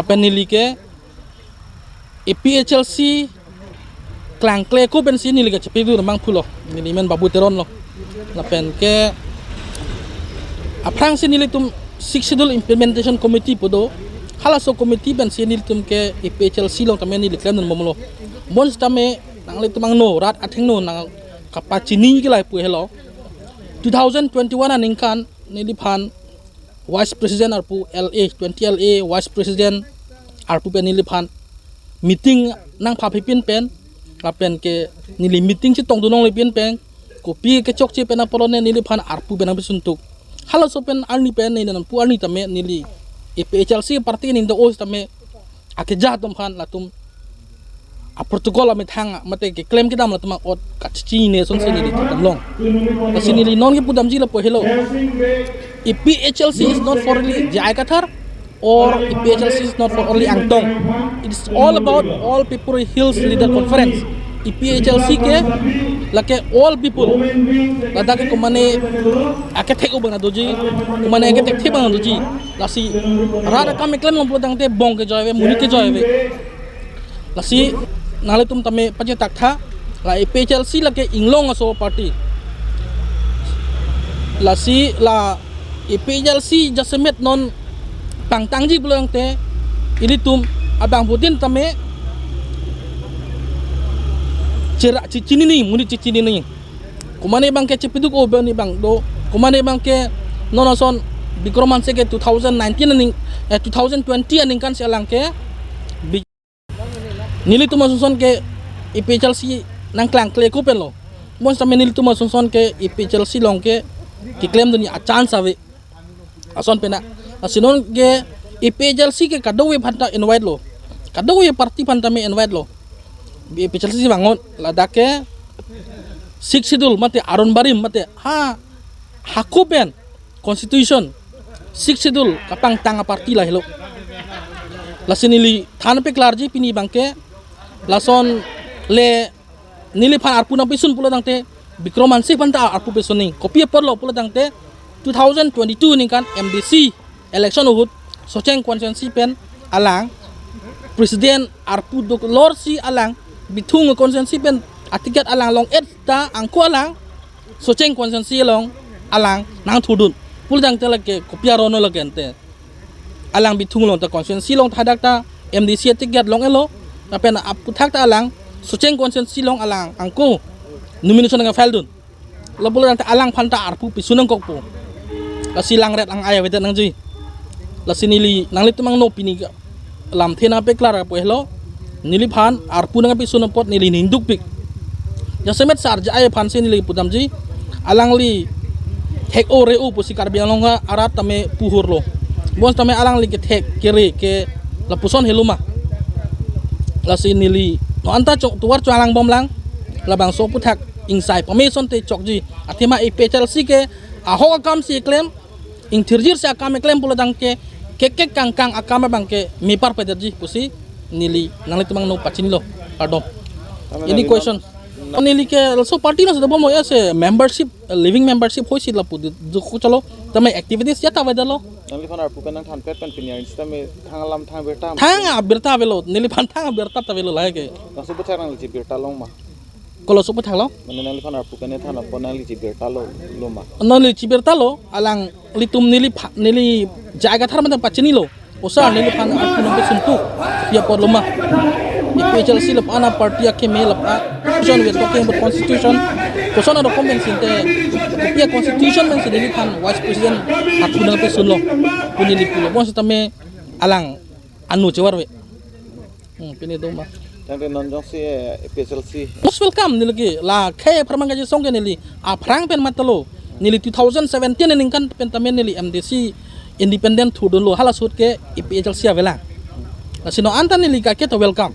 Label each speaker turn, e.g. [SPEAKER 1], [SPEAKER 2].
[SPEAKER 1] apa nili ke EPHLC klang kle ko ben si nili ke cepi du mang pulo nili men babu teron lo lapen ke aprang si nili tum six schedule implementation committee podo halaso committee ben si nili tum ke EPHLC long tamen nili klem momulo bons tame nang le tumang no rat atheng no nang kapachini ki lai pu hello 2021 aningkan nili phan Vice President arpu LA 20 LA Vice President arpu pen nili phan meeting nang phapipin pen lapen ke nili meeting si tong dunong lepin pen kopi ke chok chi pen apolone nili phan arpu pen abisuntuk halo so pen arni pen ni nan pu arni tame nili EPHLC parti ni ndo os tame akeja tom phan latum a protocol ame thang mate ke claim ke dam latum ot kachi ne son se nili tamlong asinili non ke pudam ji la po hello EPHLC is not for only Jaikathar or EPHLC is not for only Angtong. It is all about all people Hills Leader Conference. EPHLC ke lake all people. Lada ke kumane ake tek ubang adoji, kumane ake tek bang adoji. Lasi rada kami klaim lomplo dang te bong ke joywe, muni ke joywe. Lasi nale tum tame paje takha la EPHLC lake inglong aso party. Lasi la EPHLC jasemet non pangtangji pulang te ini tum abang putin tame cerak cicini ni muni cicini ni kumane bang ke cepiduk obe ni bang do kumane bang ke nonoson bikroman se ke 2019 ning 2020 aning kan selang ke nili tum susun ke EPHLC nang klang kle ko pelo mon tame nili tum susun ke EPHLC long ke klaim dunia chance ave ason pena asinon ke EPHLC ke kadowe phanta invite lo kadowe party phanta me invite lo EPHLC bangon ladake six schedule mate aron barim mate hakupen constitution six schedule kapang tanga party lah hello lasinili than pe klarji pini bangke lason le nili phan arpuna pisun pula dangte bikromansi phanta arpu pesuning kopi porlo pula dangte 2022 ni kan MDC election uhud socheng konsensi pen alang presiden arpu dok lor si alang bitung konsensi pen atiket alang long ta angko alang socheng konsensi long alang nang thudun puldang telake kopia rono lagente alang bitung long ta konsensi long thadak ta MDC atiket long elo apen apu thak ta alang socheng konsensi long alang angko nomination nga file dun labulan ta alang phanta arpu pisunang kokpo lasilang red ang ayaw nang ji lasinili nanglit mang no pini lam thena pe klara po hello nili phan arpu nang pisunang pot nili ninduk pik jasemet sarja ay phan se nili pudam ji alang li thek o re u pusi karbiang longa arat tame puhur lo bon tame alang li ke thek kiri ke lapuson heluma lasinili no anta chok tuwar chalang bom lang labang so puthak insai permission te chok ji athima EPHLC ke ahok akam si claim intirjir si akam claim pula dang ke kek kangkang akam bangke mipar pederji pusi nili nang litumang no pachin lo pardon ini question nili ke also party no sedabo mo ya se membership living membership hoi si lapu du chalo tame activities ya ta wedalo
[SPEAKER 2] nili phan arpu kan than pet pen pinya instame thangalam
[SPEAKER 1] thang berta velo nili phan thang berta ta velo lage
[SPEAKER 2] nasu bachar nang ji berta long ma
[SPEAKER 1] kalau supu thalo
[SPEAKER 2] mane nali phan arpu kan thana ponali ji berta lo loma
[SPEAKER 1] nali ji berta lo alang litum nili jaga thar man pachini lo osa nili phan arpu nang suntu ya por loma EPHLC lop ana party ke me lop constitution we talking about constitution koson ada convention te ya constitution men se nili phan vice president arpu nang sun lo punili pulo bon tame alang anu cewar we pini doma
[SPEAKER 2] tangte nonjong si EPHLC
[SPEAKER 1] most welcome nilagi la khe pramanga je song nili a prang pen matalo nili 2017 ning kan pen tamen nili MDC independent thudun lo hala sut ke EPHLC avela sino anta nili ka ke to welcome